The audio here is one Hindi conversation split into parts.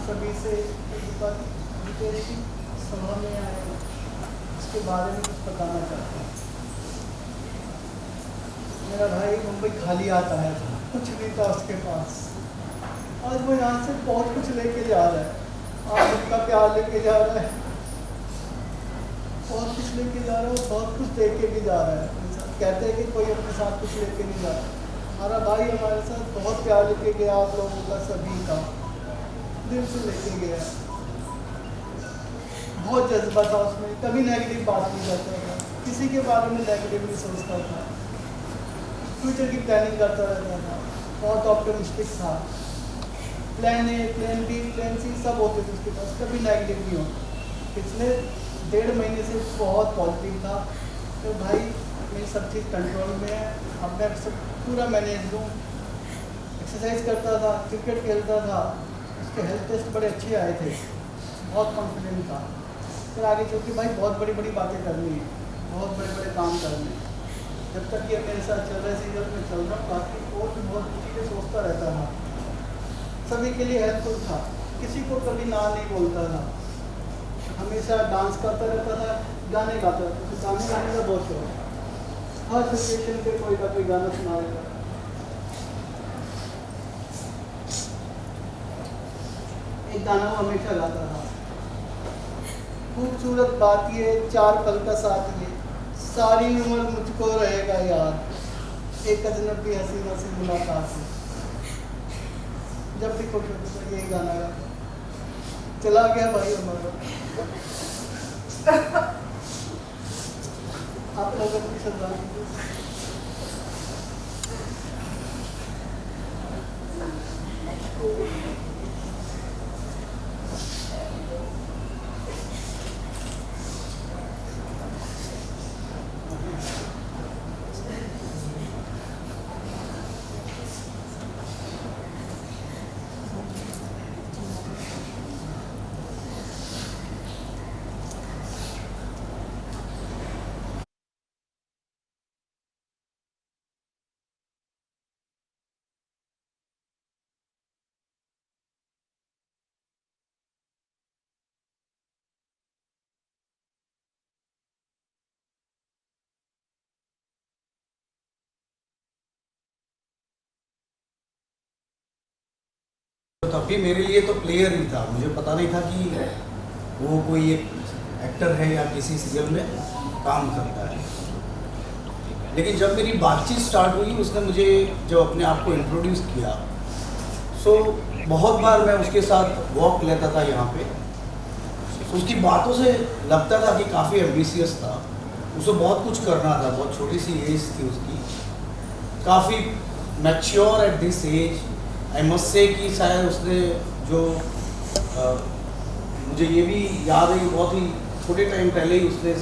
सभी से विदेशी सभा में आए इसके बारे में कुछ बताना चाहता हूँ। मेरा भाई मुंबई खाली आता है, कुछ नहीं था उसके पास। आज वो यहाँ से बहुत कुछ लेके जा रहा है। आज उनका प्यार लेके जा रहा है, बहुत कुछ लेके जा रहा है, बहुत कुछ दे के भी जा रहा है। कहते हैं कि कोई अपने साथ कुछ लेके नहीं जा रहा। हमारा भाई हमारे साथ बहुत प्यार लेके गया, आप लोगों का सभी का दिल से लेके गया। बहुत जज्बा था उसमें, कभी नेगेटिव बात नहीं करता था, किसी के बारे में नेगेटिव नहीं सोचता था, फ्यूचर की प्लानिंग करता रहता था, बहुत ऑप्टिमिस्टिक था। Plan A, plan B, plan C सब होते थे उसके पास, कभी नेगेटिव नहीं होता। पिछले 1.5 महीने से बहुत पॉजिटिव था। तो भाई मेरी सब चीज़ कंट्रोल में है, अब मैं सब पूरा मैनेज दूँ। एक्सरसाइज करता था, क्रिकेट खेलता था, उसके हेल्थ टेस्ट बड़े अच्छे आए थे, बहुत कॉन्फिडेंट था। फिर आगे चल के भाई बहुत बड़ी बड़ी बातें करनी है, बहुत बड़े बड़े काम करने हैं। जब तक ये मेरे साथ चल रहा है, सीजन में चल रहा हूँ, बाकी और भी बहुत चीज़ें सोचता रहता था, सभी के लिए हेल्पफुल था, किसी को कभी ना नहीं बोलता था, हमेशा डांस करता रहता था, गाने गाता था। तो गाने गाने का बहुत शौक था, हर सिचुएशन पे कोई ना कोई गाना सुना देता। एक गाना वो हमेशा गाता था, खूबसूरत बात ये 4 पल का साथ ये, सारी उम्र मुझको रहेगा याद, एक अजनबी हसीना से मुलाकात है। जब भी खुश होता था यही गाना गाता। चला गया भाई हमारा। आप लोगों की श्रद्धांजलि। तब भी मेरे लिए तो प्लेयर ही था, मुझे पता नहीं था कि वो कोई एक एक्टर है या किसी सीरियल में काम करता है। लेकिन जब मेरी बातचीत स्टार्ट हुई, उसने मुझे जब अपने आप को इंट्रोड्यूस किया, सो बहुत बार मैं उसके साथ वॉक लेता था यहाँ पे। उसकी बातों से लगता था कि काफ़ी एम्बिशियस था, उसे बहुत कुछ करना था, बहुत छोटी सी एज थी उसकी, काफ़ी mature at this age. I must say कि शायद उसने जो मुझे ये भी याद है कि बहुत ही छोटे टाइम पहले ही उसने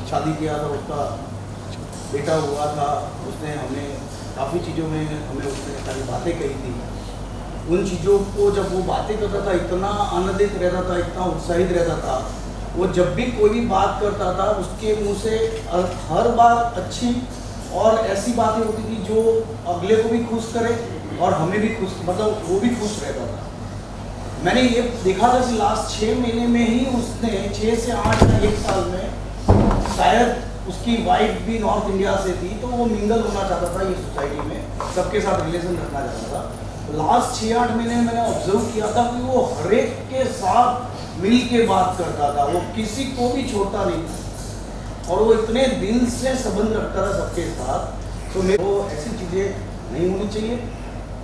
शादी किया था, उसका बेटा हुआ था। उसने हमें काफ़ी चीज़ों में उसने सारी बातें कही थी। उन चीज़ों को जब वो बातें करता था, इतना आनंदित रहता था, इतना उत्साहित रहता था। वो जब भी कोई भी बात करता था, उसके मुँह से हर बार अच्छी और ऐसी बातें होती थी जो अगले को भी खुश करे और हमें भी खुश, मतलब वो भी खुश रहता था। मैंने ये देखा था कि लास्ट 6 महीने में ही उसने 6 से 8 या 1 साल में शायद उसकी वाइफ भी नॉर्थ इंडिया से थी, तो वो मिंगल होना चाहता था ये सोसाइटी में, सबके साथ रिलेशन रखना चाहता था। लास्ट 6-8 महीने में मैंने ऑब्जर्व किया था कि वो हर एक के साथ मिल के बात करता था, वो किसी को भी छोड़ता नहीं था और वो इतने दिल से संबंध रखता था सबके साथ। तो मेरे को ऐसी चीज़ें नहीं होनी चाहिए,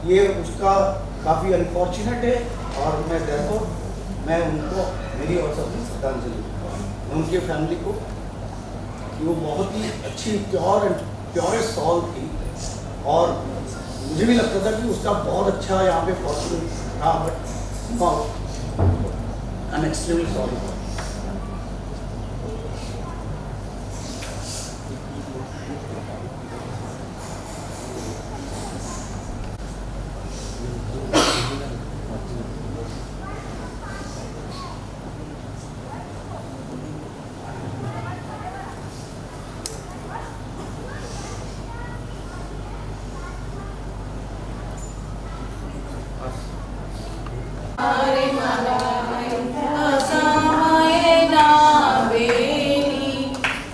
ये उसका काफ़ी अनफॉर्चुनेट है और मैं उनको मेरी और सबकी श्रद्धांजलि मैं उनकी फैमिली को कि वो बहुत ही अच्छी प्योरेस्ट सॉल थी और मुझे भी लगता था कि उसका बहुत अच्छा यहाँ पे फॉर्चून था, but I am extremely sorry. हरे असहाय नावेली,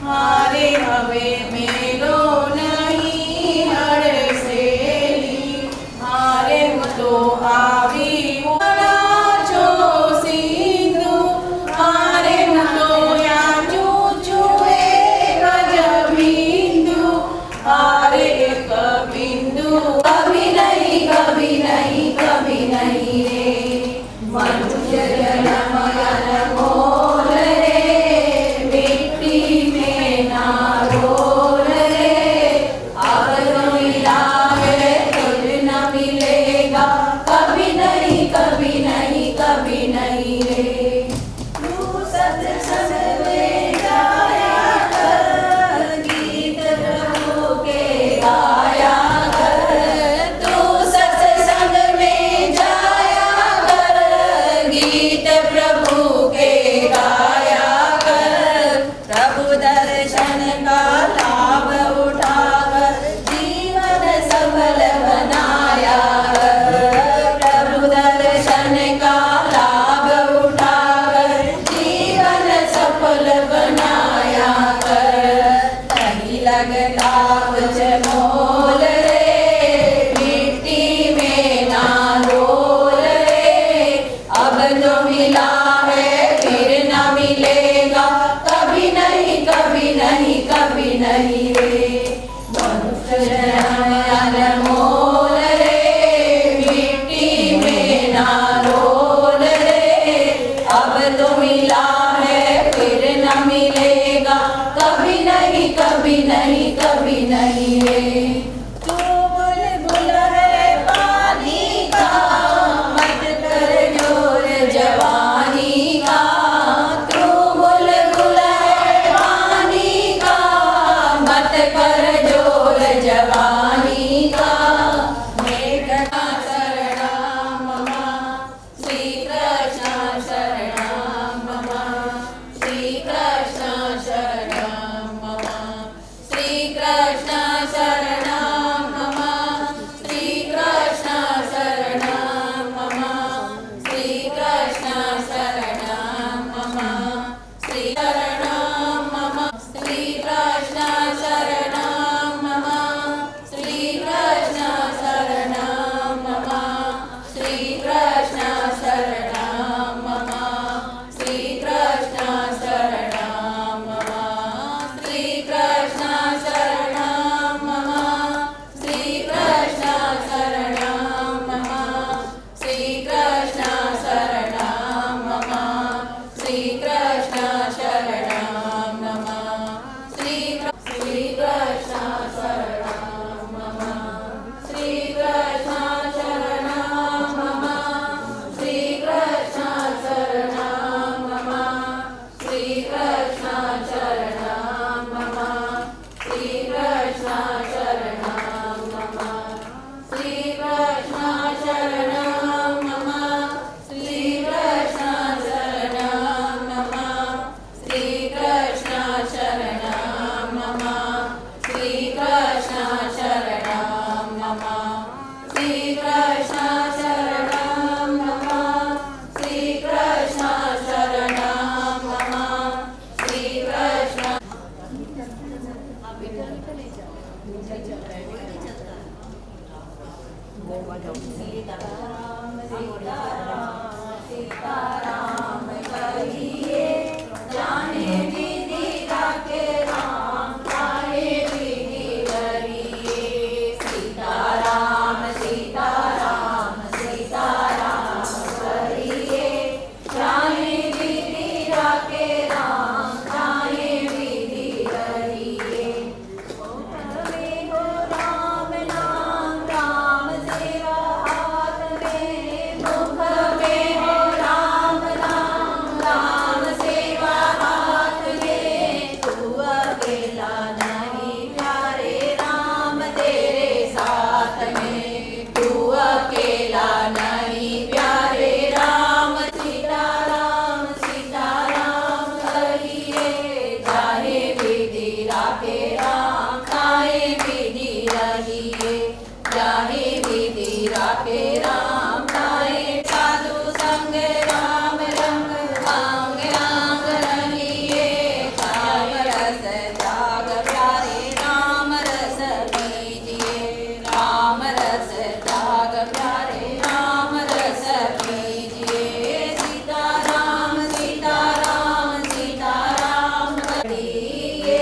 हारे हवे मेरो नहीं हड़सेली, हारे तो आवी जो सिंधु, हारे तो याजू चुए गज बिंदु, हारे एक बिंदु कभी नहीं कभी नहीं कभी नहीं रे। मनुष्य जन्म अनमोल रे, मिट्टी में ना रोल रे, अब तो मिला है तुझ न मिलेगा कभी नहीं कभी नहीं कभी नहीं रे। तू सत्संग में जाया कर, गीत प्रभु के गाया कर, तू सत्संग में जाया कर, गीत प्रभु के गाया कर, प्रभु दर्शन का लाभ उठाकर जीवन सफल बनाया कर, प्रभु दर्शन का लाभ उठाकर जीवन सफल बनाया कर। नहीं लगता कुछ मोल रे, मिट्टी में ना रोल रे, अब जो मिला है फिर न मिलेगा कभी नहीं कभी नहीं कभी नहीं रे। मनुष्य जन्म अनमोल रे, मिट्टी में ना रोल रे, अब तो मिला है फिर न मिलेगा कभी नहीं कभी नहीं कभी नहीं रे। तू बुलबुल है पानी का, मत कर जोर जवानी का, तू बुलबुल है पानी का, मत कर जोर जवानी का। मेघना शरणं मम, श्री कृष्ण शरणं मम, श्री कृष्ण शरणं मम, श्री कृष्ण सीताराम सीताराम सीताराम कहिए, जाने विधि राखे राम, जाने विधि डरिए। सीताराम सीताराम सीताराम कहिए, जाने विधि राखे राम, जाने विधि डरिए। मुख में हो राम नाम, राम सेवा हाथ में, मुख में हो राम नाम, राम सेवा हाथ में। तू अकेला नहीं प्यारे राम तेरे साथ में, तू अकेला नहीं प्यारे राम। सीताराम सीताराम कहिए, जाहे विधि राखे राम, जाहे विधि रहिए, जाहे विधि राखे राम, जाहे साधु संग राम रंग, अंग अंग रहिए। राम रस त्याग प्यारे राम रस पीजिए, राम रस त्याग प्यारे राम रस पीजिए। सीताराम सीताराम सीताराम कहिए,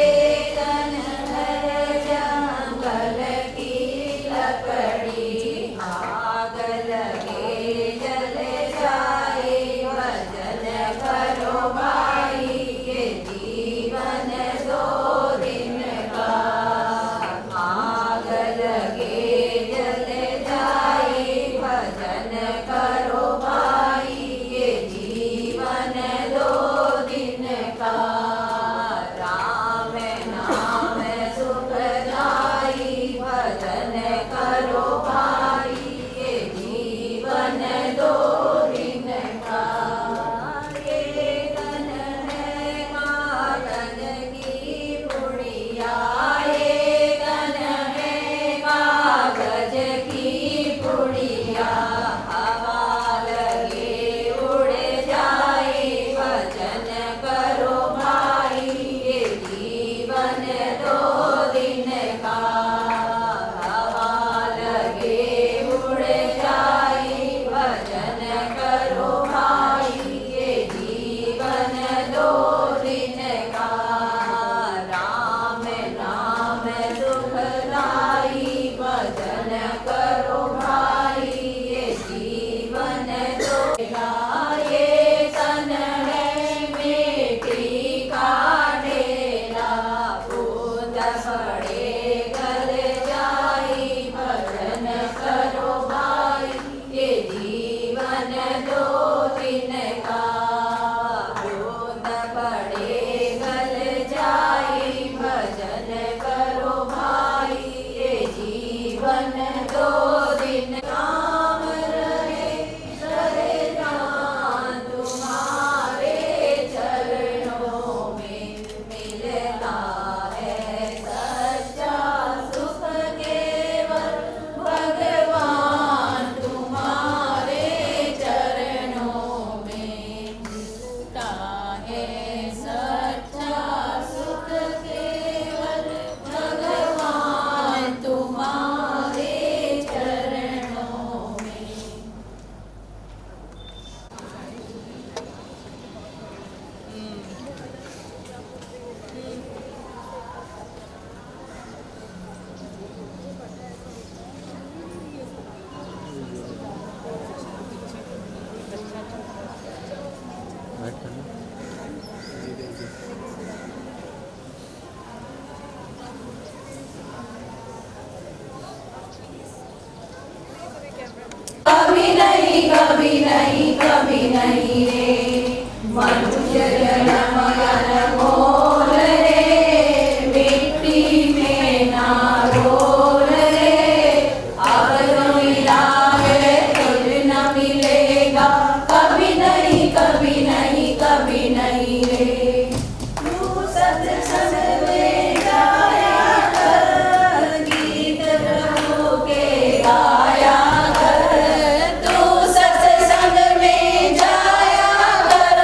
तन भर जंगल की लकड़ी, आग लगे जल जाए, भजन करो भाई ये जीवन दो दिन का। आग लगे जल जाए, भजन करो भाई ये जीवन दो दिन का। राम नाम सुखदाई, भजन करो भाई ये जीवन दो दिन का। ये तन है कागज की पुड़िया, ये तन है कागज की पुड़िया। हवा लगे उड़ जाए, भजन करो भाई ये जीवन दो दिन का। हवा लगे उड़ जाए, भजन करो भाई ये जीवन दो दिन का। राम नाम सुखदाई, भजन करो भाई ये जीवन दो। ये तन है बेटी का डेरा, बूंद पड़े गल जाई, भजन करो भाई ये जीवन दो दिन का। बूंद पड़े गल जाई, भजन करो भाई ये जीवन दो दिन। राम रहे रहे जान तुम्हारे चरणों में, मिलता है सच्चा सुख केवल भगवान तुम्हारे चरणों में। मिलता है सच्चा सुख केवल भगवान तुम्हारे चरणों में। कभी नहीं कभी नहीं कभी नहीं रे, मनुष्य जन्म अनमोल रे, मिट्टी में ना रोल रे। अब तो मिला है फिर न मिलेगा, कभी नहीं कभी नहीं कभी नहीं रे। तू सत्संग में जाया कर, गीत प्रभु के गाया कर। तू सत्संग में जाया कर,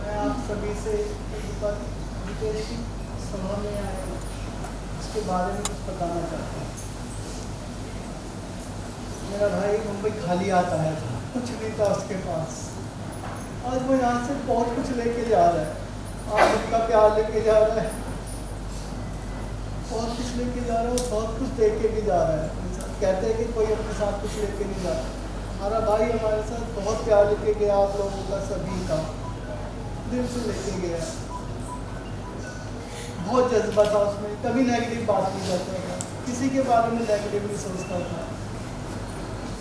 मैं आप सभी से एक बार डिटेल की सभा में आया हूँ, इसके बारे में कुछ बताना चाहता हूँ। मेरा भाई मुंबई खाली आता है, कुछ नहीं था उसके पास। आज वो यहाँ से बहुत कुछ लेके जा रहा है। आप उनका प्यार लेके जा रहा है, बहुत कुछ लेके जा रहा है, बहुत कुछ दे के भी जा रहा है। कहते हैं कि कोई अपने साथ कुछ लेके नहीं जा रहा। हमारा भाई हमारे साथ बहुत प्यार लेके गया, आप लोगों का सभी का दिल से लेके गया। बहुत जज्बा था उसमें, कभी नेगेटिव बात नहीं करता था, किसी के बारे में नेगेटिव नहीं सोचता था,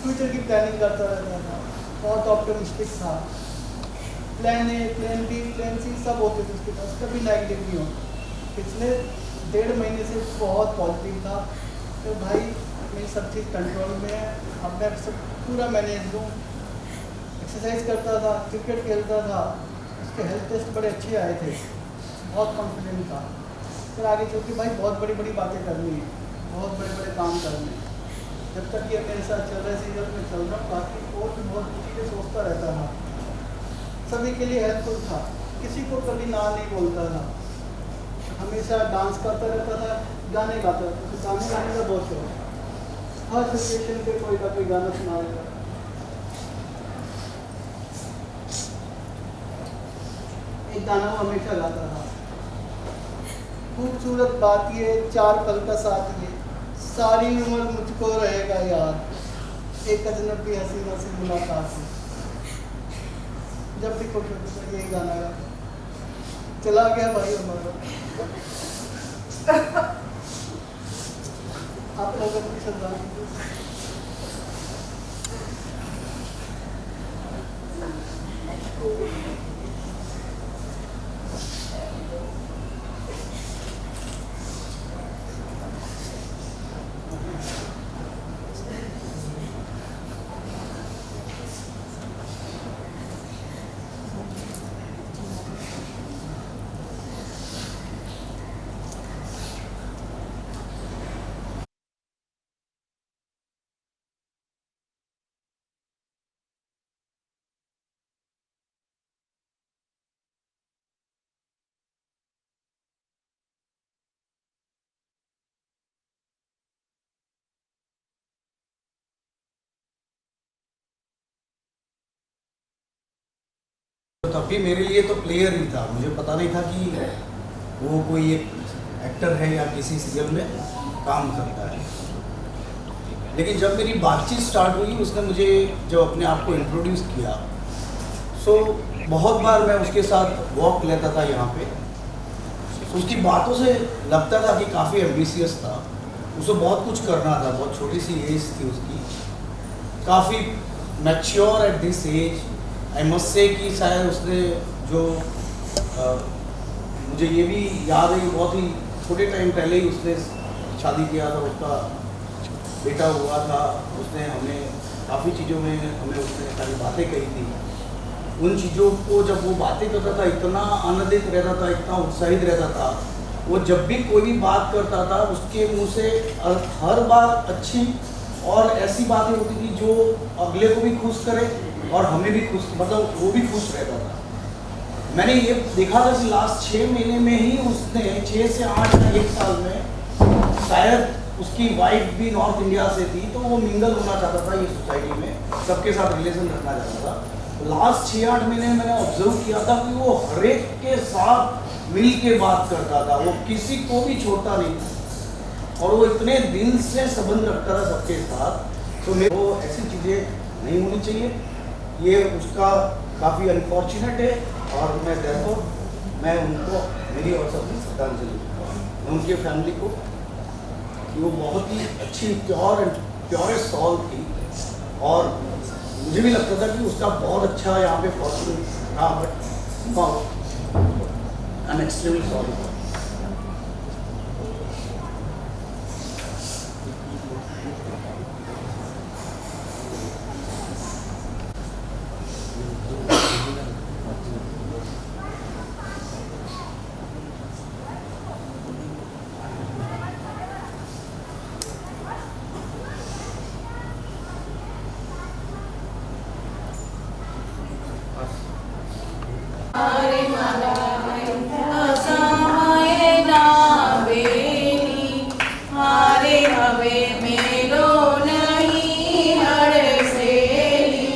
फ्यूचर की प्लानिंग करता रहता था, बहुत ऑप्टिमिस्टिक था। Plan A, plan B, plan C सब होते थे उसके पास, कभी नेगेटिव नहीं होता। पिछले 1.5 महीने से बहुत पॉजिटिव था। तो भाई मेरी सब चीज़ कंट्रोल में है, अब मैं सब पूरा मैनेज हूँ। एक्सरसाइज करता था, क्रिकेट खेलता था, उसके हेल्थ टेस्ट बड़े अच्छे आए थे, बहुत कॉन्फिडेंट था। फिर आगे चल के भाई बहुत बड़ी बड़ी बातें करनी है, बहुत बड़े बड़े काम करने हैं। जब तक ये मेरे साथ चल रहा है, सीरियल में चल रहा हूँ, बाकी और भी बहुत चीज़ें सोचता रहता था, सभी के लिए हेल्पफुल था, किसी को कभी ना नहीं बोलता था। हमेशा डांस करता रहता था, गाने गाता रहता था, गाने गाने का बहुत शौक था। हर सिचुएशन पे कोई ना कोई गाना सुना देता। एक गाना वो हमेशा गाता था, खूबसूरत बात ये 4 पल का साथ ये, सारी उम्र मुझको रहेगा याद, एक अजनबी हसीना से मुलाकात है। जब भी खुश होता था यही गाना गाता। चला गया भाई हमारा। आप लोग अपनी श्रद्धांजलि तब भी मेरे लिए तो प्लेयर ही था, मुझे पता नहीं था कि वो कोई एक एक्टर है या किसी सीरियल में काम करता है। लेकिन जब मेरी बातचीत स्टार्ट हुई, उसने मुझे जब अपने आप को इंट्रोड्यूस किया, सो बहुत बार मैं उसके साथ वॉक लेता था यहाँ पे। उसकी बातों से लगता था कि काफ़ी एम्बिशियस था, उसे बहुत कुछ करना था, बहुत छोटी सी एज थी उसकी, काफ़ी mature at this age. I must say कि शायद उसने जो मुझे ये भी याद है कि बहुत ही छोटे टाइम पहले ही उसने शादी किया था, उसका बेटा हुआ था। उसने हमें काफ़ी चीज़ों में उसने सारी बातें कही थी। उन चीज़ों को जब वो बातें करता था, इतना आनंदित रहता था, इतना उत्साहित रहता था। वो जब भी कोई भी बात करता था, उसके मुंह से हर बार अच्छी और ऐसी बातें होती थी जो अगले को भी खुश करे और हमें भी खुश, मतलब वो भी खुश रहता था। मैंने ये देखा था कि लास्ट 6 महीने में ही उसने 6 से 8 या 1 साल में शायद उसकी वाइफ भी नॉर्थ इंडिया से थी, तो वो मिंगल होना चाहता था ये सोसाइटी में, सबके साथ रिलेशन रखना चाहता था। लास्ट 6-8 महीने मैंने ऑब्जर्व किया था कि वो हर एक के साथ मिल के बात करता था, वो किसी को भी छोड़ता नहीं था और वो इतने दिल से संबंध रखता था सबके साथ। तो मेरे को ऐसी चीज़ें नहीं होनी चाहिए, ये उसका काफ़ी अनफॉर्चुनेट है और मैं देखो मैं उनको मेरी और सबकी श्रद्धांजलि मैं उनके फैमिली को कि वो बहुत ही अच्छी प्योरेस्ट सॉल थी और मुझे भी लगता था कि उसका बहुत अच्छा यहाँ पे फॉर्चून था, but I am extremely sorry. हरे असहाय ना बेनी हारे हवे मेरो नहीं हड़सेली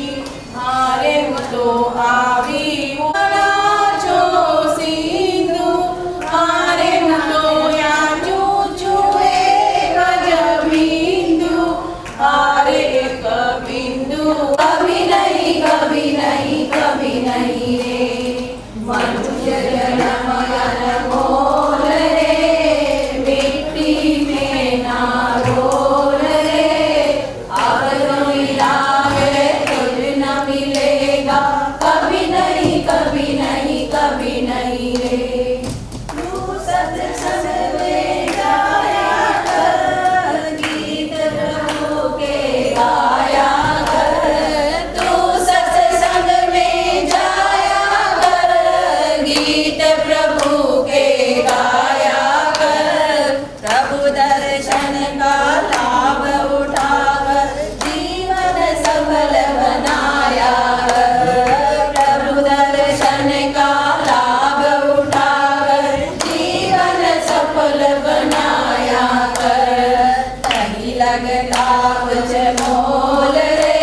हारे तो आवी उड़ा जो सिंधु हारे तो या चूचुए गज बिंदु हारे एक बिंदु कभी नहीं कभी नहीं कभी नहीं रे मनुष्य जन्म अनमोल रे मिट्टी में ना रोल रे अब तो मिला है तुझ न मिलेगा कभी नहीं कभी नहीं कभी नहीं रे तू सत्संग में जाया कर गीत प्रभु के गाया कर तू सत्संग में जाया कर गीत प्रभु के गाया कर प्रभु दर्शन का लाभ उठाकर जीवन सफल बनाया कर प्रभु दर्शन का लाभ उठाकर जीवन सफल बनाया कर नहीं लगता कुछ मोल रे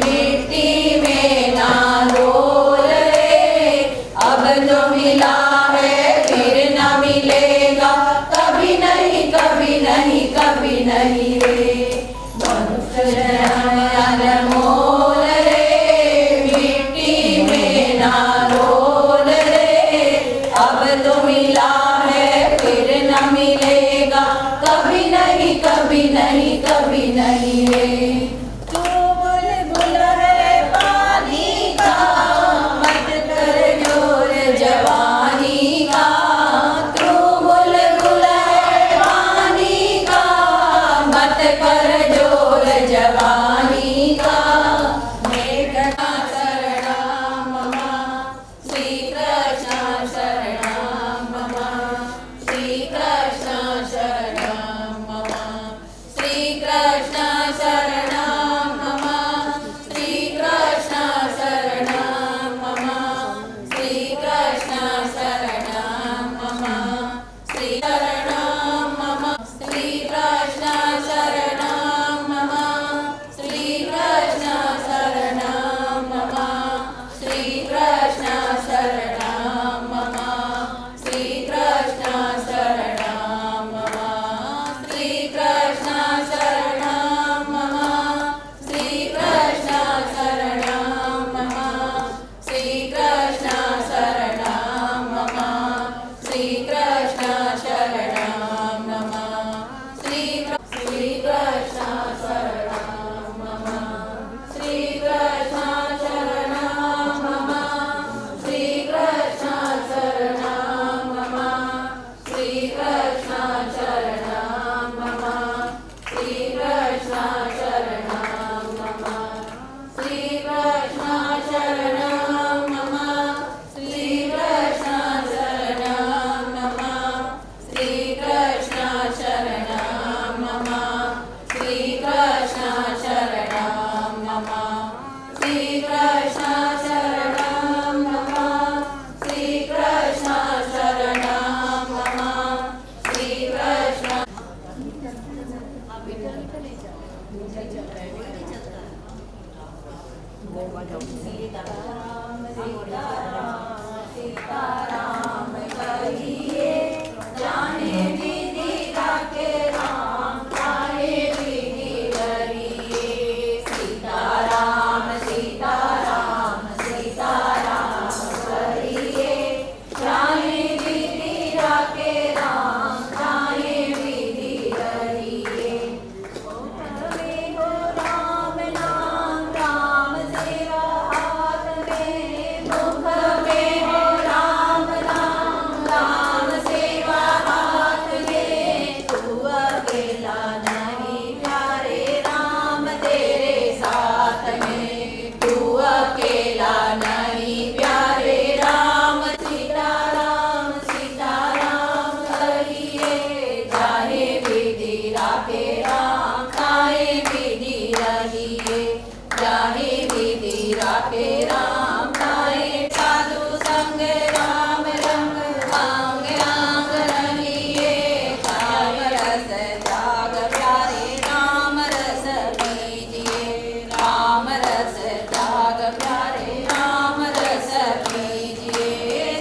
मिट्टी में ना रोल रे अब जो मिला है फिर न मिलेगा कभी नहीं कभी नहीं कभी नहीं रे मनुष्य जन्म अनमोल रे मिट्टी में ना रोल रे अब तो मिला है फिर न मिलेगा कभी नहीं कभी नहीं कभी नहीं रे तू बुलबुल है पानी का मत कर जोर जवानी का तू बुलबुल है पानी का मत कर जोर जवानी का मेघना शरणं मम श्री कृष्ण शरणं मम श्री कृष्ण शरणं मम श्री कृष्ण शरणं मम श्री कृष्ण शरणं मम श्री कृष्ण शरणं मम श्री शरणं मम श्री कृष्ण शरणं मम श्री सीताराम सीताराम सीताराम कहिए, जाने विधि राखे राम, जाने विधि डरिए। सीताराम सीताराम सीताराम कहिए, जाने विधि राखे राम, जाने विधि डरिए। में हो राम नाम, राम सेवा हाथ में, मुख में हो राम नाम, राम सेवा हाथ में। तू अकेला नहीं प्यारे राम तेरे साथ में, तू अकेला नहीं प्यारे राम। सीताराम सीताराम कहिए, जाहे विधि राखे राम, जाहे विधि रहिए, जाहे विधि राखे राम, जाहे साधु संग राम रंग, अंग अंग रहिए। राम रस त्याग प्यारे राम रस पीजिए, राम रस त्याग प्यारे राम रस पीजिए।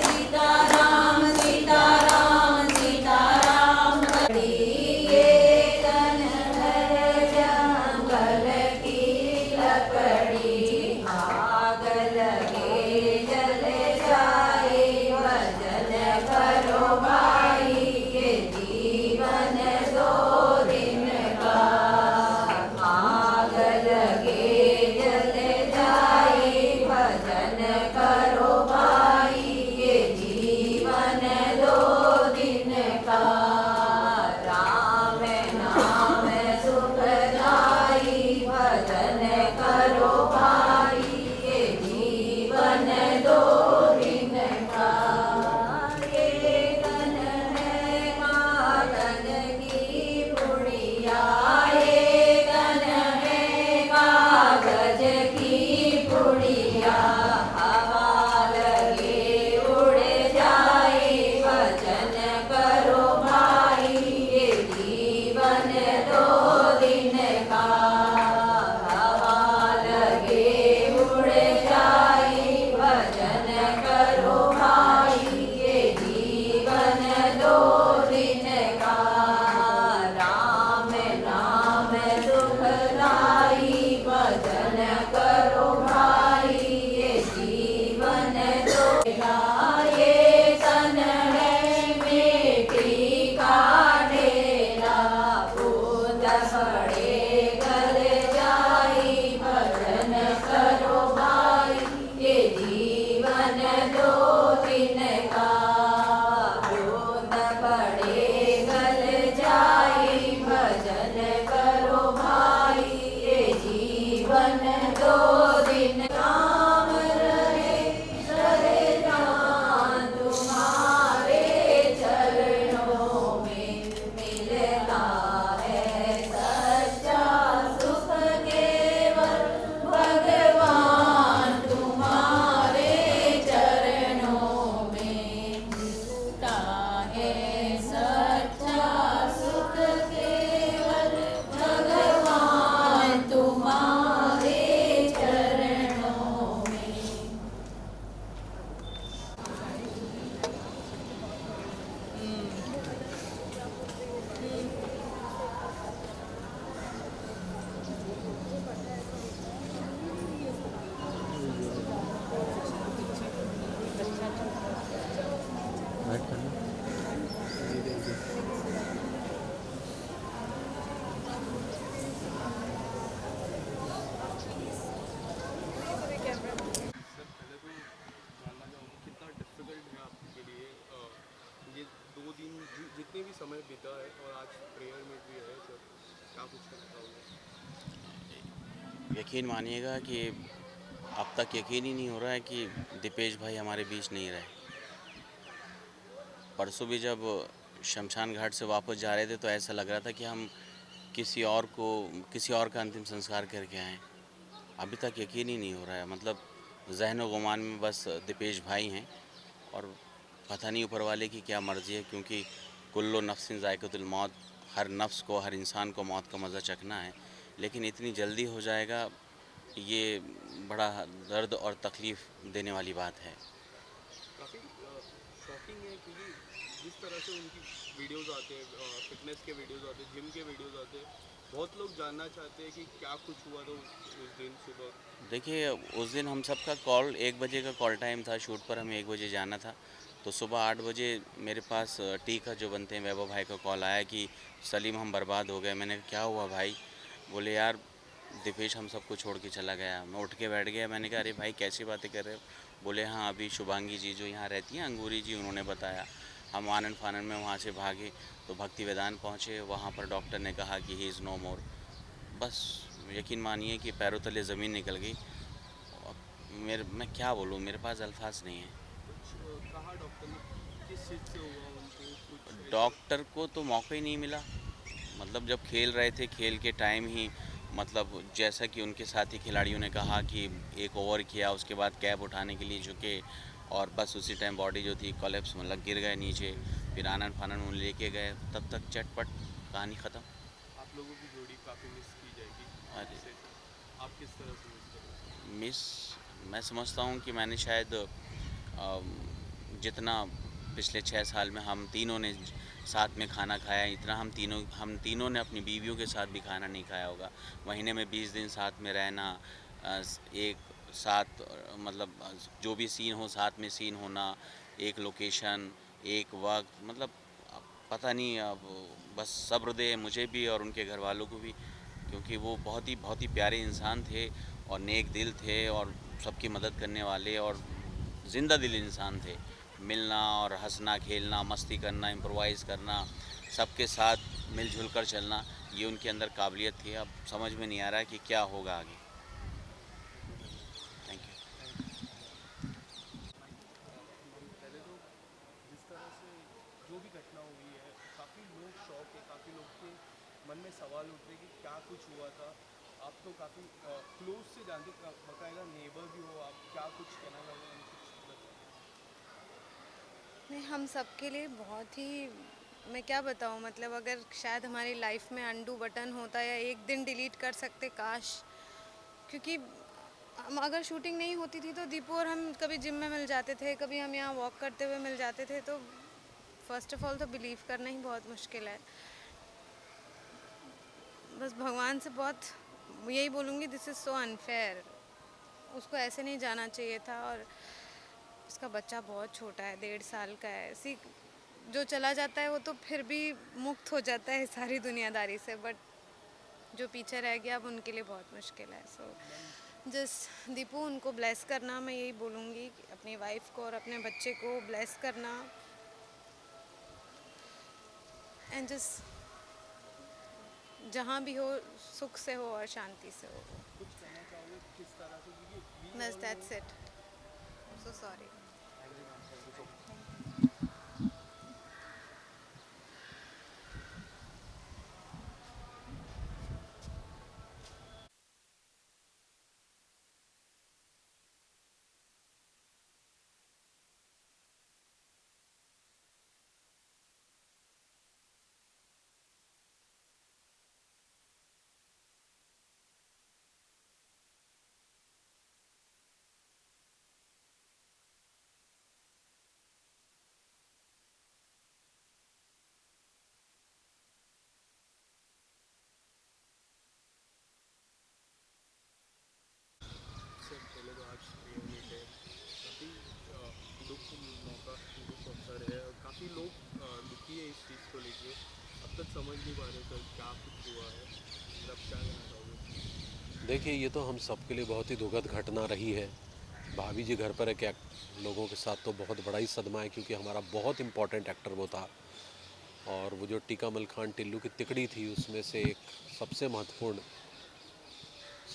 सीताराम सीताराम सीताराम कहिए, तन है जंगल की लकड़ी, आग लगे जल जाए, भजन करो भाई ये जीवन दो दिन का। आग लगे जल जाए, भजन करो भाई ये जीवन दो दिन का। राम नाम सुखदाई, भजन करो भाई ये जीवन दो दिन का। ये तन है कागज की पुड़िया, ये तन है कागज की पुड़िया। हवा लगे उड़ जाए, भजन करो भाई ये जीवन दो दिन का। हवा लगे उड़ जाए, भजन करो भाई ये जीवन दो दिन का। राम नाम सुखदाई, भजन करो भाई ये जीवन दो। ये तन है बेटी का डेरा, भूत पड़े गल जाई, भजन करो भाई ये जीवन दो दिन का। भूत पड़े गल जाई, भजन करो भाई ये जीवन दो दिन। राम रहे रहे जान तुम्हारे चरणों में, मिलता है सच्चा सुख केवल भगवान तुम्हारे चरणों में। मिलता है सच्चा सुख केवल भगवान तुम्हारे चरणों में। सर पहले तो जानना चाहूँगा कितना डिफ़िकल्ट है आपके लिए ये 2 दिन जितने भी समय बीता है और आज प्रेयर में भी है सर, क्या कुछ कहना चाहोगे? यकीन मानिएगा कि अब तक यकीन ही नहीं हो रहा है कि दीपेश भाई हमारे बीच नहीं रहे। परसों भी जब शमशान घाट से वापस जा रहे थे तो ऐसा लग रहा था कि हम किसी और का अंतिम संस्कार करके आएँ। अभी तक यकीन ही नहीं हो रहा है, मतलब ज़हन गुमान में बस दीपेश भाई हैं और पता नहीं ऊपर वाले की क्या मर्ज़ी है, क्योंकि कुल्लो नफ्सिन ज़ायक़तुल मौत, हर नफ्स को, हर इंसान को मौत का मज़ा चखना है। लेकिन इतनी जल्दी हो जाएगा ये बड़ा दर्द और तकलीफ़ देने वाली बात है। काफ़ी शॉकिंग है क्योंकि जिस तरह से उनकी वीडियोस आते हैं, फिटनेस के वीडियोस आते हैं, जिम के वीडियोस आते हैं, बहुत लोग जानना चाहते हैं कि क्या कुछ हुआ था उस दिन सुबह। देखिए, उस दिन हम सबका कॉल 1 बजे का कॉल टाइम था, शूट पर हमें 1 बजे जाना था। तो सुबह 8 बजे मेरे पास टीका जो बनते हैं वैभव भाई का कॉल आया कि सलीम हम बर्बाद हो गए। मैंने कहा क्या हुआ भाई? बोले यार दिपेश हम सबको छोड़ के चला गया। मैं उठ के बैठ गया, मैंने कहा अरे भाई कैसी बातें कर रहे हो? बोले हाँ अभी शुभांगी जी जो यहाँ रहती हैं अंगूरी जी उन्होंने बताया। हम आनन फानन में वहाँ से भागे तो भक्ति वेदांत पहुँचे, वहाँ पर डॉक्टर ने कहा कि ही इज़ नो मोर। बस यकीन मानिए कि पैरों तले ज़मीन निकल गई। अब मैं क्या बोलूँ, मेरे पास अल्फाज नहीं है। कुछ कहा डॉक्टर ने किस चीज़ से हुआ उनको, कुछ ऐसे? डॉक्टर को तो मौका ही नहीं मिला। मतलब जब खेल रहे थे, खेल के टाइम ही मतलब जैसा कि उनके साथी खिलाड़ियों ने कहा कि एक ओवर किया, उसके बाद कैप उठाने के लिए झुके और बस उसी टाइम बॉडी जो थी कोलैप्स मतलब गिर गए नीचे। फिर आनन फानन उन्हें लेके गए, तब तक चटपट कहानी ख़त्म। आप लोगों की जोड़ी काफ़ी मिस की जाएगी आज अरे से। आप किस तरह से मिस करोगे? मिस मैं समझता हूँ कि मैंने शायद जितना पिछले 6 साल में हम तीनों ने साथ में खाना खाया इतना हम तीनों ने अपनी बीवियों के साथ भी खाना नहीं खाया होगा। महीने में 20 दिन साथ में रहना, एक साथ मतलब जो भी सीन हो साथ में सीन होना, एक लोकेशन, एक वक्त मतलब पता नहीं अब बस सब्र दे मुझे भी और उनके घर वालों को भी, क्योंकि वो बहुत ही प्यारे इंसान थे और नेक दिल थे और सबकी मदद करने वाले और ज़िंदा दिल इंसान थे। मिलना और हंसना खेलना मस्ती करना इम्प्रोवाइज़ करना सबके साथ मिलजुल कर चलना, ये उनके अंदर काबिलियत थी। अब समझ में नहीं आ रहा है कि क्या होगा आगे। Thank you. पहले तो जिस तरह से जो भी घटना हुई है काफ़ी लोग शौक है, काफ़ी लोग के मन में सवाल उठ रहे कि क्या कुछ हुआ था। आप तो काफ़ी क्लोज से जानते हो, बाकायदा नेबर भी हो आप, क्या कुछ कहना चाहोगे हम कुछ बताइए। नहीं, हम सबके लिए बहुत ही, मैं क्या बताऊँ, मतलब अगर शायद हमारी लाइफ में अनडू बटन होता या एक दिन डिलीट कर सकते काश। क्योंकि हम अगर शूटिंग नहीं होती थी तो दीपू और हम कभी जिम में मिल जाते थे, कभी हम यहाँ वॉक करते हुए मिल जाते थे। तो फर्स्ट ऑफ ऑल तो बिलीव करना ही बहुत मुश्किल है। बस भगवान से बहुत यही बोलूँगी, दिस इज़ सो अनफेयर। उसको ऐसे नहीं जाना चाहिए था। और उसका बच्चा बहुत छोटा है, 1.5 साल का है। ऐसी जो चला जाता है वो तो फिर भी मुक्त हो जाता है सारी दुनियादारी से, बट जो पीछे रह गया अब उनके लिए बहुत मुश्किल है। सो जस्ट दीपू उनको ब्लेस करना, मैं यही बोलूँगी कि अपनी वाइफ को और अपने बच्चे को ब्लेस करना। एंड जस्ट जहाँ भी हो सुख से हो और शांति से हो। कुछ कहना चाहोगे किस तरह से, क्योंकि वी बस all know. That's it. I am so sorry. Thank you ma'am, thank you so much. Sir पहले तो आज प्रिय मीट है, काफ़ी दुख मौका दुख अवसर है और काफ़ी लोग दुखी है इस चीज़ को लेके। अब तक समझ नहीं पा रहे सर क्या कुछ हुआ है, सर अब क्या कहना चाहोगे? देखिए, ये तो हम सबके लिए बहुत ही दुखद घटना रही है। भाभी जी घर पर है, क्या लोगों के साथ तो बहुत बड़ा ही सदमा है, क्योंकि हमारा बहुत इम्पोर्टेंट एक्टर वो था। और वो जो टीका मल खान टिल्लू की तिकड़ी थी उसमें से एक सबसे महत्वपूर्ण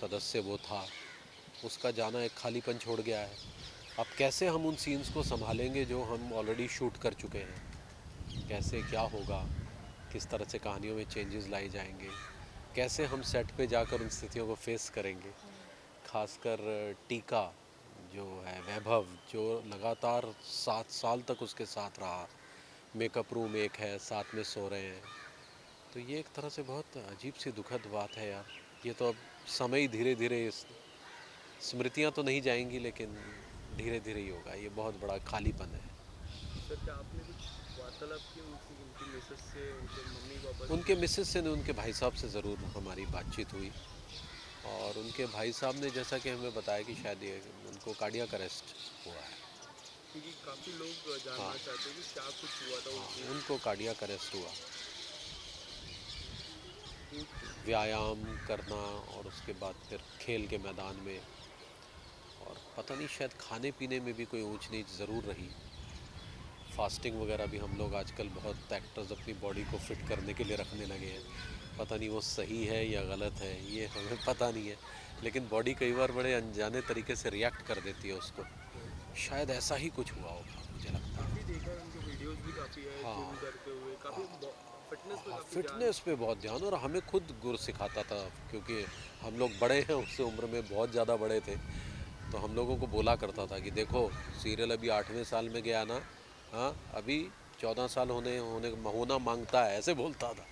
सदस्य वो था। उसका जाना एक खालीपन छोड़ गया है। अब कैसे हम उन सीन्स को संभालेंगे जो हम ऑलरेडी शूट कर चुके हैं? कैसे क्या होगा? किस तरह से कहानियों में चेंजेस लाए जाएंगे? कैसे हम सेट पे जाकर उन स्थितियों को फेस करेंगे? खासकर टीका जो है वैभव, जो लगातार 7 साल तक उसके साथ रहा, मेकअप रूम एक है, साथ में सो रहे हैं। तो ये एक तरह से बहुत अजीब सी दुखद बात है यार। ये तो अब समय ही धीरे धीरे, स्मृतियाँ तो नहीं जाएंगी लेकिन धीरे धीरे ही होगा। ये बहुत बड़ा खालीपन है। सर क्या आपने कुछ वार्तालाप की उनकी मिसेस से, उनके मम्मी पापा से? उनके मिसेस से नहीं, उनके भाई साहब से ज़रूर हमारी बातचीत हुई। और उनके भाई साहब ने जैसा कि हमें बताया कि शायद ये उनको कार्डियक अरेस्ट हुआ है। क्योंकि काफ़ी लोग जानना हाँ। चाहते हैं कि क्या कुछ हुआ था उस दिन। उनको कार्डियक अरेस्ट हुआ। व्यायाम करना और उसके बाद फिर खेल के मैदान में, और पता नहीं शायद खाने पीने में भी कोई ऊंच नीच ज़रूर रही। फास्टिंग वगैरह भी हम लोग आजकल बहुत एक्टर्स अपनी बॉडी को फिट करने के लिए रखने लगे हैं। पता नहीं वो सही है या गलत है, ये हमें पता नहीं है, लेकिन बॉडी कई बार बड़े अनजाने तरीके से रिएक्ट कर देती है उसको। शायद ऐसा ही कुछ हुआ होगा, मुझे लगता है। काफ़ी देखा है, उनके वीडियोस भी काफ़ी है हाँ। जिम करते हुए, काफ़ी फिटनेस पे काफ़ी फिटनेस पे बहुत ध्यान, और हमें खुद गुर सिखाता था, क्योंकि हम लोग बड़े हैं, उससे उम्र में बहुत ज़्यादा बड़े थे। तो हम लोगों को बोला करता था कि देखो सीरियल अभी 8वें साल में गया ना, हाँ अभी 14 साल होना मांगता है, ऐसे बोलता था।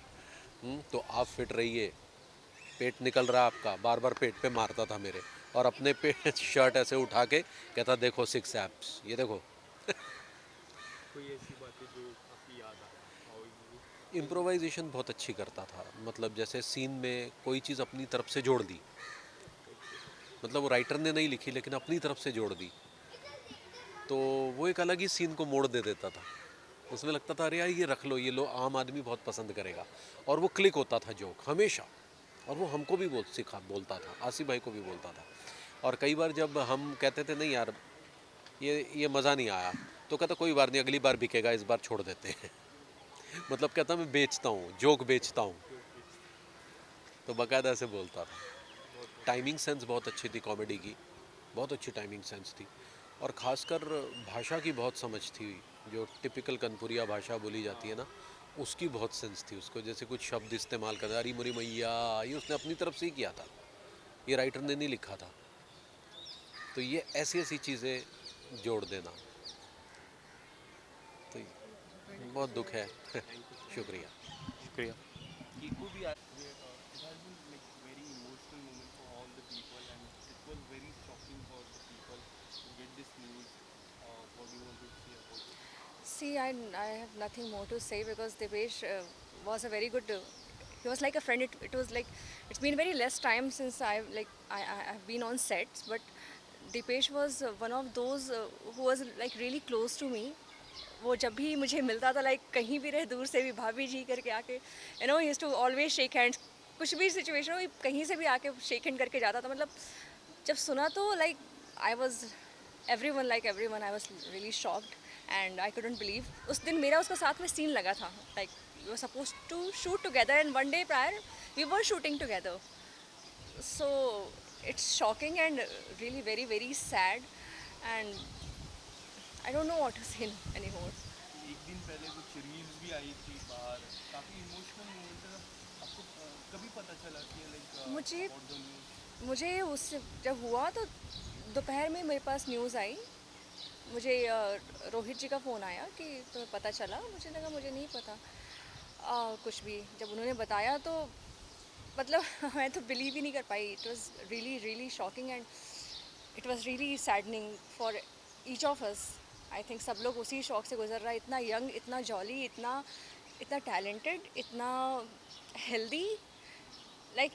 तो आप फिट रहिए, पेट निकल रहा है आपका, बार बार पेट पे मारता था मेरे, और अपने पेट शर्ट ऐसे उठा के कहता देखो 6 एब्स, ये देखो। कोई ऐसी बातें जो काफ़ी याद आए? इम्प्रोवाइजेशन बहुत अच्छी करता था, मतलब जैसे सीन में कोई चीज़ अपनी तरफ से जोड़ दी, मतलब वो राइटर ने नहीं लिखी लेकिन अपनी तरफ से जोड़ दी, तो वो एक अलग ही सीन को मोड़ दे देता था। उसमें लगता था अरे यार ये रख लो, ये लो, आम आदमी बहुत पसंद करेगा, और वो क्लिक होता था जोक हमेशा। और वो हमको भी बोलता था, आसिफ भाई को भी बोलता था। और कई बार जब हम कहते थे नहीं यार ये मज़ा नहीं आया, तो कहता कोई बार नहीं, अगली बार बिकेगा, इस बार छोड़ देते हैं। मतलब कहता मैं बेचता हूँ, जोक बेचता हूँ, तो बाकायदा ऐसे बोलता था। टाइमिंग सेंस बहुत अच्छी थी कॉमेडी की, बहुत अच्छी टाइमिंग सेंस थी, और ख़ासकर भाषा की बहुत समझ थी। जो टिपिकल कनपुरिया भाषा बोली जाती है ना, उसकी बहुत सेंस थी उसको। जैसे कुछ शब्द इस्तेमाल करना, अरे मुरी मैया, ये उसने अपनी तरफ से ही किया था, ये राइटर ने नहीं लिखा था। तो ये ऐसी ऐसी चीज़ें जोड़ देना, तो बहुत दुख है। शुक्रिया। शुक्रिया। Kiku भी it has been like very emotional moment for all the people, and it was very shocking for the people to get this news. What do you want to say about it? See, I have nothing more to say because Dipesh was a very good. He was like a friend. It was like it's been very less time since I've been on sets, but Dipesh was one of those who was like really close to me. वो जब भी मुझे मिलता था लाइक कहीं भी रहे दूर से भी भाभी जी करके आके use to always shake hands, कुछ भी सिचुएशन हो कहीं से भी आके शेक हैंड करके जाता था। मतलब जब सुना तो like I was everyone I was really shocked and I couldn't believe. उस दिन मेरा उसका साथ में सीन लगा था, like we were supposed to shoot together and one day prior we were shooting together. So it's shocking and really very very sad and I don't know what to say anymore. एक दिन पहले कुछ रील्स भी आई थी बाहर, काफ़ी इमोशनल मोमेंट था। आपको कभी पता चला कि मुझे उस जब हुआ तो दोपहर में मेरे पास न्यूज़ आई, मुझे रोहित जी का फ़ोन आया कि तुम्हें पता चला। मुझे लगा मुझे नहीं पता कुछ भी। जब उन्होंने बताया तो मतलब मैं तो बिलीव ही नहीं कर पाई। It was really really shocking and it was really saddening for each of us. I think सब लोग उसी शौक से गुजर रहा है। इतना यंग, इतना जॉली, इतना टैलेंटेड, इतना हेल्दी, लाइक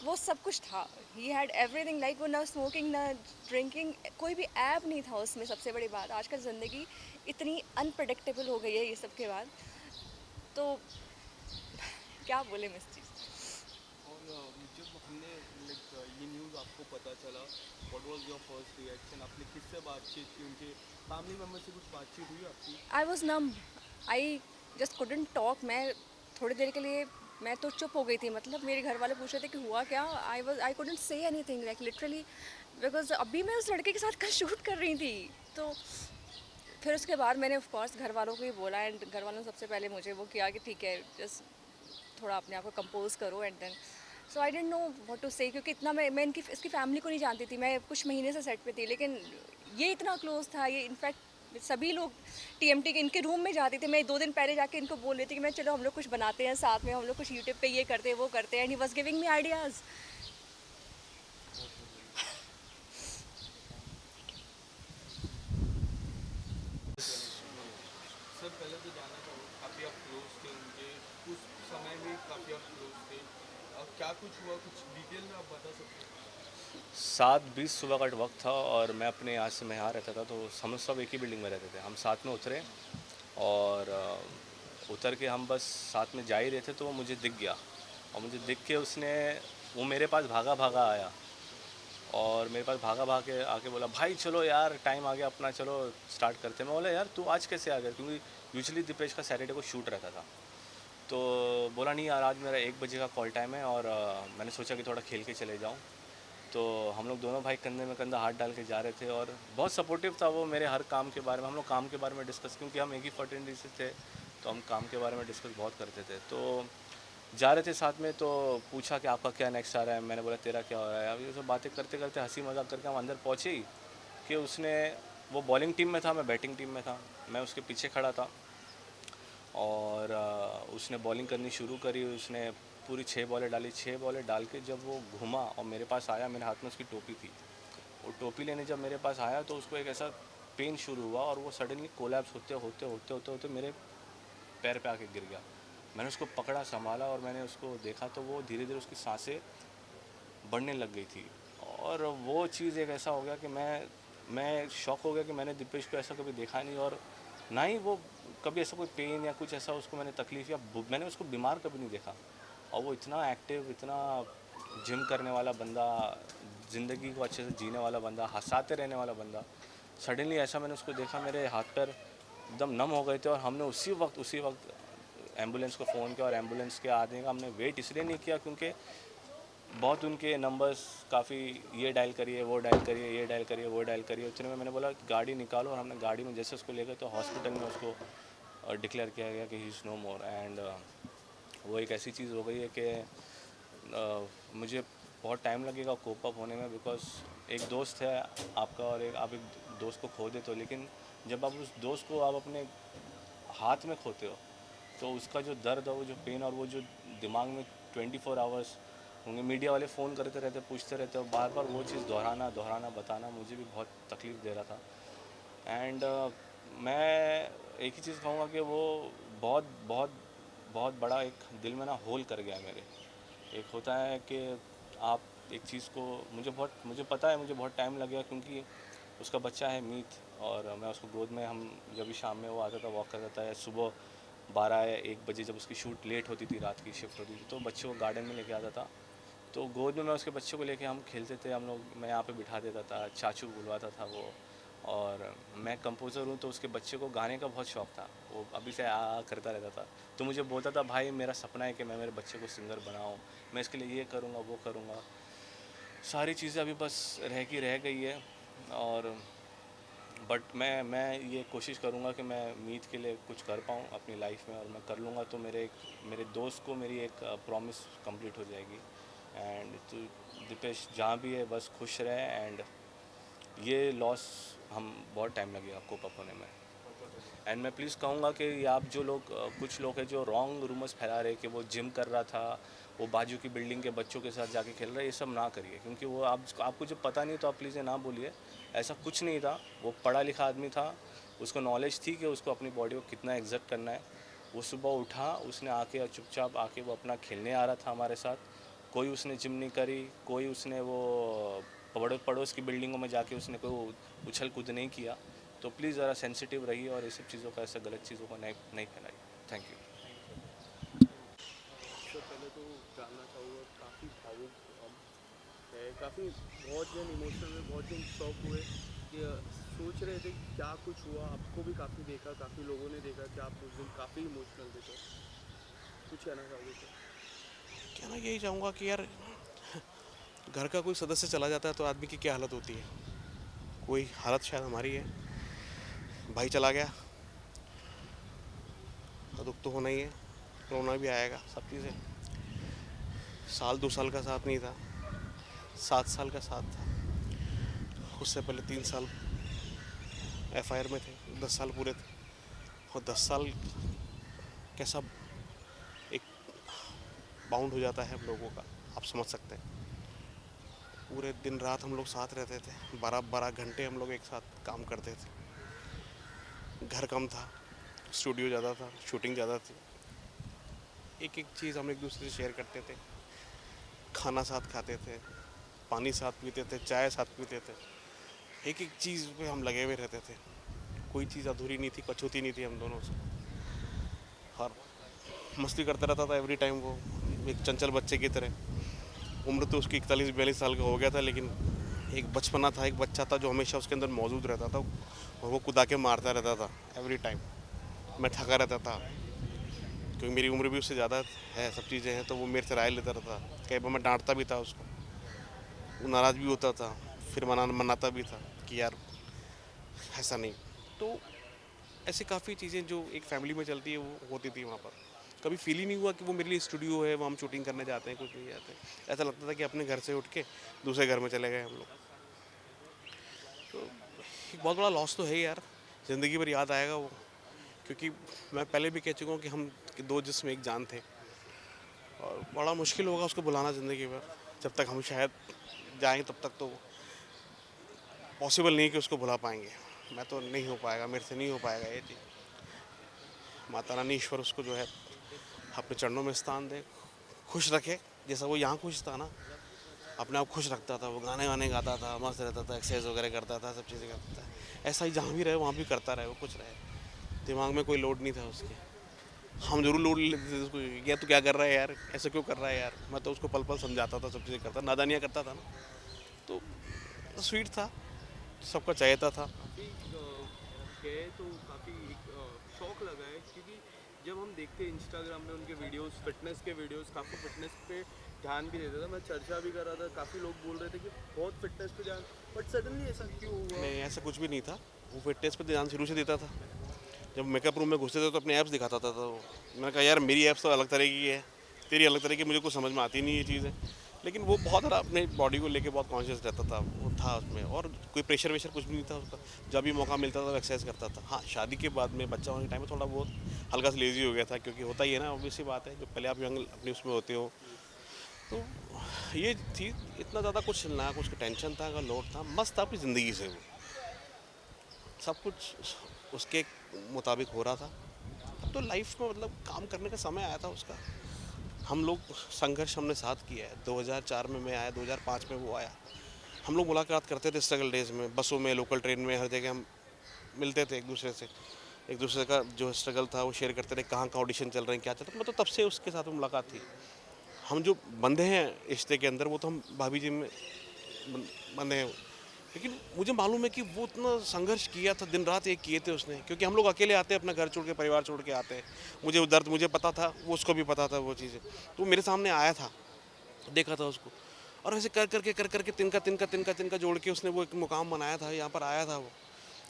वो सब कुछ था। ही हैड एवरीथिंग, लाइक वो ना स्मोकिंग ना ड्रिंकिंग, कोई भी ऐप नहीं था उसमें। सबसे बड़ी बात, आजकल ज़िंदगी इतनी अनप्रडिक्टेबल हो गई है ये सब के बाद, तो क्या बोले मैं इस चीज़। और जब हमने ये न्यूज़ आपको पता चला, what was your first reaction? आपने किससे बातचीत की? उनके फैमिली मेम्बर से कुछ बातचीत हुई आपकी? I was numb, I just couldn't talk. मैं थोड़ी देर के लिए मैं तो चुप हो गई थी। मतलब मेरे घर वाले पूछ रहे थे कि हुआ क्या। I couldn't say anything like literally, because अभी मैं उस लड़के के साथ कल शूट कर रही थी। तो फिर उसके बाद मैंने ऑफ कोर्स घर वालों को ही बोला एंड घर वालों ने सबसे पहले मुझे वो किया कि ठीक है जस्ट थोड़ा अपने आप को कंपोज करो and then so I don't know what to say, क्योंकि इतना मैं इसकी फैमिली को नहीं जानती थी। मैं कुछ महीने से सेट पे थी, लेकिन ये इतना क्लोज था। ये इनफैक्ट सभी लोग TMT के इनके रूम में जाती थी, मैं 2 दिन पहले जाके इनको बोल रही थी कि मैं चलो हम लोग कुछ बनाते हैं साथ में, हम लोग कुछ यूट्यूब पे ये करते हैं वो करते हैं, and he was giving me ideas. Sir पहले तो जानना चाहूँगा, काफ़ी आप क्लोज थे उनके, उस समय में काफ़ी आप क्लोज थे, अब क्या कुछ हुआ, कुछ डिटेल में आप बता सकते हैं? 7:20 सुबह का वक्त था और मैं अपने यहाँ से मैं यहाँ रहता था, तो हम सब एक ही बिल्डिंग में रहते थे। हम साथ में उतरे और उतर के हम बस साथ में जा ही रहे थे, तो वो मुझे दिख गया और मुझे दिख के वो मेरे पास भागा भागा आया और मेरे पास भागा भाग के आके बोला, भाई चलो यार टाइम आ गया अपना, चलो स्टार्ट करते हैं। मैं बोला, यार तू आज कैसे आ गया, क्योंकि यूजुअली दीपेश का सैटरडे को शूट रहता था। तो बोला, नहीं यार आज मेरा 1 बजे का कॉल टाइम है और मैंने सोचा कि थोड़ा खेल के चले जाऊँ। तो हम लोग दोनों भाई कंधे में कंधा हाथ डाल के जा रहे थे और बहुत सपोर्टिव था वो मेरे हर काम के बारे में। हम लोग काम के बारे में डिस्कस, क्योंकि हम एक ही फर्टिलिटी से थे, तो हम काम के बारे में डिस्कस बहुत करते थे। तो जा रहे थे साथ में, तो पूछा कि आपका क्या नेक्स्ट आ रहा है। मैंने बोला तेरा क्या हो रहा है। अब ये सब बातें करते करते हंसी मजाक करके हम अंदर पहुँचे ही कि वो बॉलिंग टीम में था, मैं बैटिंग टीम में था, मैं उसके पीछे खड़ा था और उसने बॉलिंग करनी शुरू करी। उसने पूरी 6 बॉलें डाली। 6 बॉलें डाल के जब वो घुमा और मेरे पास आया, मेरे हाथ में उसकी टोपी थी, वो टोपी लेने जब मेरे पास आया तो उसको एक ऐसा पेन शुरू हुआ और वो सडनली कोलैप्स होते होते होते होते होते मेरे पैर पे आके गिर गया। मैंने उसको पकड़ा, संभाला और मैंने उसको देखा तो वो धीरे धीरे उसकी सांसें बढ़ने लग गई थी। और वो चीज़ एक ऐसा हो गया कि मैं शॉक हो गया कि मैंने दीपेश को ऐसा कभी देखा नहीं, और ना ही वो कभी ऐसा कोई पेन या कुछ ऐसा उसको मैंने तकलीफ़ या मैंने उसको बीमार कभी नहीं देखा। और वो इतना एक्टिव, इतना जिम करने वाला बंदा, ज़िंदगी को अच्छे से जीने वाला बंदा, हँसाते रहने वाला बंदा, सडनली ऐसा मैंने उसको देखा, मेरे हाथ पैर एकदम नम हो गए थे। और हमने उसी वक्त एम्बुलेंस को फ़ोन किया और एम्बुलेंस के आने का हमने वेट इसलिए नहीं किया क्योंकि बहुत उनके नंबर्स काफ़ी, ये डायल करिए, वो डायल करिए, ये डायल करिए, वो डायल करिए। उतने में मैंने बोला गाड़ी निकालो और हमने गाड़ी में जैसे उसको ले गए तो हॉस्पिटल में उसको डिक्लेयर किया गया कि he is no more. And वो एक ऐसी चीज़ हो गई है कि मुझे बहुत टाइम लगेगा कोप अप होने में, बिकॉज एक दोस्त है आपका और आप एक दोस्त को खो देते हो, लेकिन जब आप उस दोस्त को आप अपने हाथ में खोते हो तो उसका जो दर्द है, वो जो पेन और वो जो दिमाग में 24 आवर्स होंगे, मीडिया वाले फ़ोन करते रहते, पूछते रहते और बार बार वो चीज़ दोहराना बताना मुझे भी बहुत तकलीफ़ दे रहा था। एंड मैं एक ही चीज़ कहूँगा कि वो बहुत बहुत बहुत बड़ा एक दिल में ना होल कर गया मेरे। एक होता है कि आप एक चीज़ को, मुझे पता है मुझे बहुत टाइम लगेगा क्योंकि उसका बच्चा है मीत, और मैं उसको गोद में, हम जब भी शाम में वो आता था वॉक करता था, या सुबह 12 या 1 बजे जब उसकी शूट लेट होती थी, रात की शिफ्ट होती थी, तो बच्चे को गार्डन में लेके आता था, तो गोद में मैं उसके बच्चे को लेके हम खेलते थे हम लोग। मैं यहाँ पे बिठा देता था, चाचू बुलवाता था वो। और मैं कंपोज़र हूँ तो उसके बच्चे को गाने का बहुत शौक़ था, वो अभी से आ करता रहता था। तो मुझे बोलता था, भाई मेरा सपना है कि मैं मेरे बच्चे को सिंगर बनाऊँ, मैं इसके लिए ये करूँगा वो करूँगा। सारी चीज़ें अभी बस रह गई है। और बट मैं ये कोशिश करूँगा कि मैं मीत के लिए कुछ कर पाऊँ अपनी लाइफ में, और मैं कर लूँगा तो मेरे दोस्त को मेरी एक प्रॉमिस कंप्लीट हो जाएगी। एंड तो दीपेश जहाँ भी है बस खुश रहे। एंड ये लॉस हम बहुत टाइम लगेगा कोप अप होने में। एंड मैं प्लीज़ कहूँगा कि आप जो लोग, कुछ लोग हैं जो रॉन्ग रूमर्स फैला रहे कि वो जिम कर रहा था, वो बाजू की बिल्डिंग के बच्चों के साथ जाके खेल रहा है, ये सब ना करिए, क्योंकि वो आपको जो पता नहीं तो आप प्लीज़ ये ना बोलिए। ऐसा कुछ नहीं था, वो पढ़ा लिखा आदमी था, उसको नॉलेज थी कि उसको अपनी बॉडी को कितना एग्जर्ट करना है। वो सुबह उठा, उसने आके चुपचाप आके वो अपना खेलने आ रहा था हमारे साथ। कोई उसने जिम नहीं करी, कोई उसने वो पड़ोस की बिल्डिंगों में जाके उसने कोई उछल कूद नहीं किया। तो प्लीज़ ज़रा सेंसिटिव रहिए और ये सब चीज़ों का, ऐसा गलत चीज़ों को नहीं फैलाइए। Thank you. सर पहले तो जानना चाहूँगा, काफ़ी भावुक है, काफ़ी बहुत जन इमोशनल में, बहुत जन शॉक हुए कि सोच रहे थे कि क्या कुछ हुआ। आपको भी काफ़ी देखा, काफ़ी लोगों ने देखा कि आप उस दिन काफ़ी इमोशनल थे, तो कुछ कहना चाहोगे सर? कहना यही चाहूँगा कि यार घर का कोई सदस्य चला जाता है तो आदमी की क्या हालत होती है, कोई हालत शायद हमारी है। भाई चला गया तो दुख तो होना ही है, रोना भी आएगा, सब चीज़ें। 1-2 साल का साथ नहीं था, 7 साल का साथ था। उससे पहले 3 साल एफआईआर में थे, 10 साल पूरे थे। और 10 साल कैसा एक बाउंड हो जाता है हम लोगों का, आप समझ सकते हैं। पूरे दिन रात हम लोग साथ रहते थे, 12-12 घंटे हम लोग एक साथ काम करते थे। घर कम था, स्टूडियो ज़्यादा था, शूटिंग ज़्यादा थी। एक एक चीज़ हम एक दूसरे से शेयर करते थे, खाना साथ खाते थे, पानी साथ पीते थे, चाय साथ पीते थे। एक एक चीज़ पे हम लगे हुए रहते थे, कोई चीज़ अधूरी नहीं थी, कछूती नहीं थी हम दोनों से। और मस्ती करता रहता था एवरी टाइम वो, एक चंचल बच्चे की तरह। उम्र तो उसकी 41-42 साल का हो गया था, लेकिन एक बचपना था, एक बच्चा था जो हमेशा उसके अंदर मौजूद रहता था, और वो कुदा के मारता रहता था एवरी टाइम। मैं थका रहता था क्योंकि मेरी उम्र भी उससे ज़्यादा है, सब चीज़ें हैं, तो वो मेरे से राय लेता रहता। कई बार मैं डांटता भी था उसको, वो नाराज़ भी होता था, फिर मनाता भी था कि यार ऐसा नहीं। तो ऐसी काफ़ी चीज़ें जो एक फैमिली में चलती है वो होती थी वहाँ पर। कभी फील ही नहीं हुआ कि वो मेरे लिए स्टूडियो है, वो हम शूटिंग करने जाते हैं, कुछ नहीं जाते। ऐसा लगता था कि अपने घर से उठ के दूसरे घर में चले गए हम लोग। तो एक बहुत बड़ा लॉस तो है यार, ज़िंदगी भर याद आएगा वो। क्योंकि मैं पहले भी कह चुका हूँ कि हम दो जिस्म एक जान थे, और बड़ा मुश्किल होगा उसको बुलाना ज़िंदगी भर। जब तक हम शायद जाएँ तब तक तो पॉसिबल नहीं कि उसको बुला पाएंगे। मैं तो नहीं हो पाएगा, मेरे से नहीं हो पाएगा ये चीज़। माता रानी ईश्वर उसको जो है अपने चरणों में स्थान दे, खुश रखे। जैसा वो यहाँ खुश था ना, अपने आप खुश रखता था, वो गाने वाने गाता था, मस्त रहता था, एक्सरसाइज वगैरह करता था, सब चीज़ें करता था। ऐसा ही जहाँ भी रहे वहाँ भी करता रहे, वो खुश रहे। दिमाग में कोई लोड नहीं था उसके। हम जरूर लोड लेते थे उसको, ये तू क्या कर रहा है यार, ऐसे क्यों कर रहा है यार। मैं तो उसको पल पल समझाता था, सब चीज़ें करता, नादानियाँ करता था ना। तो स्वीट था, सबका चाहता था। काफ़ी गए तो काफ़ी एक शौक लगा है, क्योंकि जब हम देखते हैं इंस्टाग्राम में उनके वीडियोस, फिटनेस के वीडियोस, काफ़ी फिटनेस पे ध्यान भी देता था। मैं चर्चा भी कर रहा था, काफ़ी लोग बोल रहे थे कि बहुत फिटनेस पे ध्यान, बट सडनली ऐसा क्यों हुआ? नहीं, ऐसा कुछ भी नहीं था। वो फिटनेस पे ध्यान शुरू से देता था। जब मेकअप रूम में घुसते थे तो अपने ऐप्स दिखाता था, तो मैंने कहा यार मेरी ऐप्स तो अलग तरह की है, तेरी अलग तरह की, मुझे कुछ समझ में आती नहीं ये चीज़ें। लेकिन वो बहुत ज़्यादा अपने बॉडी को लेके बहुत कॉन्शियस रहता था, वो था उसमें। और कोई प्रेशर वेशर कुछ भी नहीं था उसका। जब भी मौका मिलता था वो एक्सरसाइज करता था। हाँ, शादी के बाद में, बच्चा होने के टाइम में थोड़ा बहुत हल्का सा लेजी हो गया था, क्योंकि होता ही है ना, ऑब्वियस सी बात है, जो पहले आप यंग अपनी उसमें होते हो। तो ये चीज़ इतना ज़्यादा कुछ ना, कुछ टेंशन था, अगर लोड था, मस्त था अपनी ज़िंदगी से। वो सब कुछ उसके मुताबिक हो रहा था। अब तो लाइफ में मतलब काम करने का समय आया था उसका। हम लोग संघर्ष हमने साथ किया है। 2004 में मैं आया, 2005 में वो आया। हम लोग मुलाकात करते थे स्ट्रगल डेज में, बसों में, लोकल ट्रेन में, हर जगह हम मिलते थे एक दूसरे से। एक दूसरे का जो स्ट्रगल था वो शेयर करते थे, कहाँ ऑडिशन चल रहे हैं, क्या चल रहा है। मतलब तब से उसके साथ मुलाकात थी। हम जो बंधे हैं रिश्ते के अंदर, वो तो हम भाभी जी में बंधे हैं। लेकिन मुझे मालूम है कि वो इतना संघर्ष किया था, दिन रात एक किए थे उसने। क्योंकि हम लोग अकेले आते हैं, अपना घर छोड़ के, परिवार छोड़ के आते हैं। मुझे वो दर्द मुझे पता था, वो उसको भी पता था वो चीज़ें। तो मेरे सामने आया था, देखा था उसको, और ऐसे कर करके तिनका जोड़ के उसने वो एक मुकाम बनाया था, यहाँ पर आया था वो।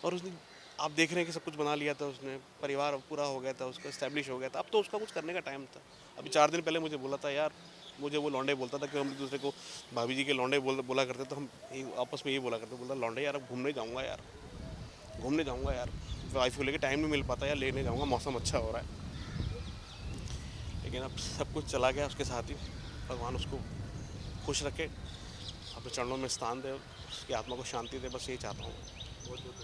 और उसने, आप देख रहे हैं कि सब कुछ बना लिया था उसने, परिवार पूरा हो गया था उसका, इस्टेब्लिश हो गया था। अब तो उसका कुछ करने का टाइम था। अभी 4 दिन पहले मुझे बोला था यार, मुझे वो लौंडे बोलता था कि हम एक दूसरे को भाभी जी के लौंडे बोला करते, तो हम आपस में यही बोला करते। बोला लौंडे यार, अब घूमने जाऊँगा यार, वाइफ को लेकर टाइम नहीं मिल पाता यार, लेने जाऊँगा, मौसम अच्छा हो रहा है। लेकिन अब सब कुछ चला गया उसके साथ ही। भगवान उसको खुश रखे, अपने चरणों में स्थान दे, उसकी आत्मा को शांति दे, बस यही चाहता हूँ। बहुत बहुत